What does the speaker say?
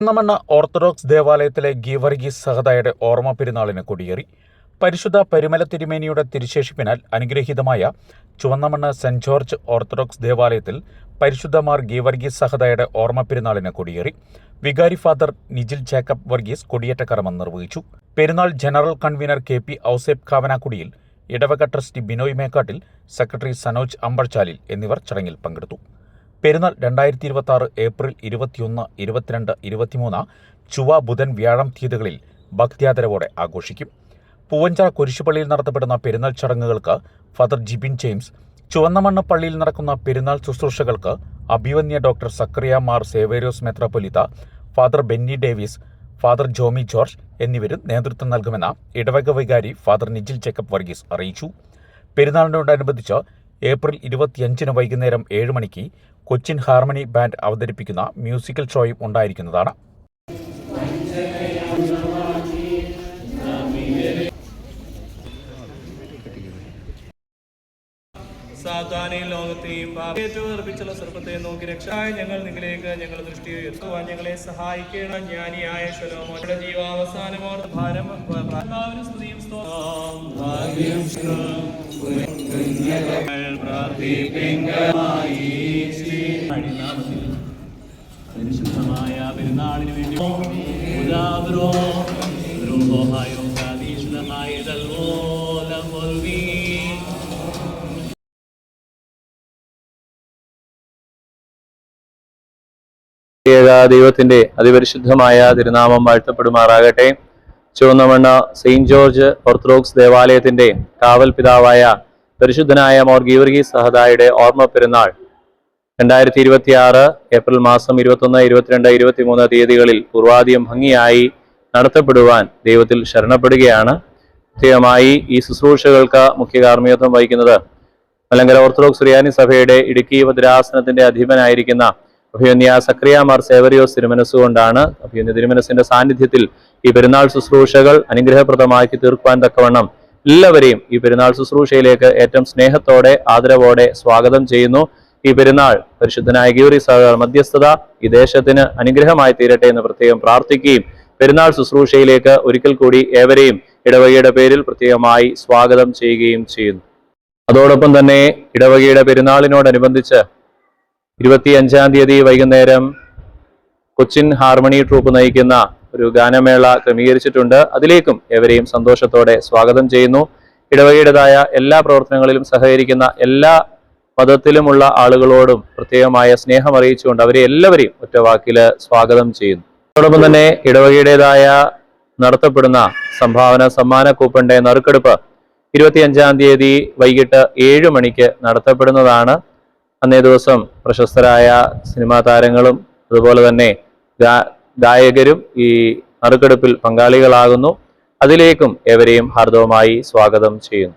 ചുവന്നമണ്ണ orthodox ദേവാലയത്തിലെ ഗീവർഗീസ് സഹദായുടെ ഓർമ്മ പെരുന്നാളിന് കൊടിയേറി. പരിശുദ്ധ പരിമല തിരുമേനിയുടെ തിരുശേഷിപ്പിനാൽ അനുഗ്രഹീതമായ ചുവന്നമണ്ണ സെന്റ് ജോർജ് ഓർത്തഡോക്സ് ദേവാലയത്തിൽ പരിശുദ്ധ മാർ ഗീവർഗീസ് സഹദായുടെ ഓർമ്മ പെരുന്നാളിന് കൊടിയേറി. വികാരി ഫാദർ നിജിൽ ജേക്കബ് വർഗീസ് കൊടിയേറ്റ കർമ്മം നിർവഹിച്ചു. പെരുന്നാൾ general convener K P Ouseph Kavanakkudiyil, ഇടവക ട്രസ്റ്റി ബിനോയ് മേക്കാട്ടിൽ, സെക്രട്ടറി സനോജ് അമ്പർചാലിൽ എന്നിവർ ചടങ്ങിൽ പങ്കെടുത്തു. പെരുന്നാൾ 2026 ഏപ്രിൽ 21, 22, 23 ചൊവ്വ, ബുധൻ, വ്യാഴം തീയതികളിൽ ഭക്ത്യാദരവോടെ ആഘോഷിക്കും. പൂവഞ്ചിറ കുരിശുപള്ളിയിൽ നടത്തപ്പെടുന്ന പെരുന്നാൾ ചടങ്ങുകൾക്ക് ഫാദർ ജിബിൻ ജെയിംസ്, ചുവന്നമണ്ണ പള്ളിയിൽ നടക്കുന്ന പെരുന്നാൾ ശുശ്രൂഷകൾക്ക് അഭിവന്യ ഡോക്ടർ സക്കറിയ മാർ സേവേരിയോസ് മെത്രാപ്പൊലീത്ത, ഫാദർ ബെന്നി ഡേവിസ്, ഫാദർ ജോമി ജോർജ് എന്നിവരും നേതൃത്വം നൽകുമെന്ന് ഇടവക വികാരി ഫാദർ നിജിൽ ജേക്കബ് വർഗീസ് അറിയിച്ചു. പെരുന്നാളിനോടനുബന്ധിച്ച് ഏപ്രിൽ 25 വൈകുന്നേരം 7 മണിക്ക് കൊച്ചിൻ ഹാർമണി ബാൻഡ് അവതരിപ്പിക്കുന്ന മ്യൂസിക്കൽ ഷോയും ഉണ്ടായിരിക്കുന്നതാണ്. സാത്താനെയും ലോകത്തെയും ഏറ്റവും സർപ്പത്തെ നോക്കി രക്ഷായ ഞങ്ങൾ നിങ്ങളിലേക്ക് ഞങ്ങൾ ദൃഷ്ടി ഉയർത്തുവാൻ ഞങ്ങളെ സഹായിക്കണം. ജ്ഞാനിയായ ശലോമോന്റെ ജീവാവസാനമോട് ഭാരം പരിശുദ്ധമായ പെരുന്നാളിന് വേണ്ടി ദൈവത്തിന്റെ അതിപരിശുദ്ധമായ തിരുനാമം വാഴ്ത്തപ്പെടുമാറാകട്ടെ. ചുവന്നമണ്ണ സെയിന്റ് ജോർജ് ഓർത്തഡോക്സ് ദേവാലയത്തിന്റെ കാവൽ പിതാവായ പരിശുദ്ധനായ മോർ ഗീവർഗീസ് സഹദായുടെ ഓർമ്മ പെരുന്നാൾ 2026 ഏപ്രിൽ മാസം 21, 22, 23 തീയതികളിൽ പൂർവാധികം ഭംഗിയായി നടത്തപ്പെടുവാൻ ദൈവത്തിൽ ശരണപ്പെടുകയാണ്. പ്രത്യേകമായി ഈ ശുശ്രൂഷകൾക്ക് മുഖ്യ കാർമ്മികത്വം വഹിക്കുന്നത് മലങ്കര ഓർത്തഡോക്സ് സുറിയാനി സഭയുടെ ഇടുക്കി ഭദ്രാസനത്തിന്റെ അധിപനായിരിക്കുന്ന അഭിവന്യ സക്കറിയ മാർ സേവരിയോസ് തിരുമനസ്സുകൊണ്ടാണ്. അഭിവന്യ തിരുമനസ്സിന്റെ സാന്നിധ്യത്തിൽ ഈ പെരുന്നാൾ ശുശ്രൂഷകൾ അനുഗ്രഹപ്രദമാക്കി തീർക്കുവാൻ തക്കവണ്ണം എല്ലാവരെയും ഈ പെരുന്നാൾ ശുശ്രൂഷയിലേക്ക് ഏറ്റവും സ്നേഹത്തോടെ ആദരവോടെ സ്വാഗതം ചെയ്യുന്നു. ഈ പെരുന്നാൾ പരിശുദ്ധനായ ഗീവർഗീസ് സഹദാ മധ്യസ്ഥത ഈ ദേശത്തിന് അനുഗ്രഹമായി തീരട്ടെ എന്ന് പ്രത്യേകം പ്രാർത്ഥിക്കുകയും പെരുന്നാൾ ശുശ്രൂഷയിലേക്ക് ഒരിക്കൽ കൂടി ഏവരെയും ഇടവകയുടെ പേരിൽ പ്രത്യേകമായി സ്വാഗതം ചെയ്യുകയും ചെയ്യുന്നു. അതോടൊപ്പം തന്നെ ഇടവകയുടെ പെരുന്നാളിനോടനുബന്ധിച്ച് 25-ാം തീയതി വൈകുന്നേരം കൊച്ചിൻ ഹാർമണി ട്രൂപ്പ് നയിക്കുന്ന ഒരു ഗാനമേള ക്രമീകരിച്ചിട്ടുണ്ട്. അതിലേക്കും ഏവരെയും സന്തോഷത്തോടെ സ്വാഗതം ചെയ്യുന്നു. ഇടവകയുടേതായ എല്ലാ പ്രവർത്തനങ്ങളിലും സഹകരിക്കുന്ന എല്ലാ മതത്തിലുമുള്ള ആളുകളോടും പ്രത്യേകമായ സ്നേഹം അറിയിച്ചുകൊണ്ട് അവരെ എല്ലാവരെയും ഒറ്റ വാക്കില് സ്വാഗതം ചെയ്യുന്നു. അതോടൊപ്പം തന്നെ ഇടവകയുടേതായ നടത്തപ്പെടുന്ന സമ്മാന കൂപ്പന്റെ നറുക്കെടുപ്പ് 25-ാം തീയതി വൈകിട്ട് 7 മണിക്ക് നടത്തപ്പെടുന്നതാണ്. അന്നേ ദിവസം പ്രശസ്തരായ സിനിമാ താരങ്ങളും അതുപോലെ തന്നെ ഗായകരും ഈ നറുക്കെടുപ്പിൽ പങ്കാളികളാകുന്നു. അതിലേക്കും ഏവരെയും ഹാർദവമായി സ്വാഗതം ചെയ്യുന്നു.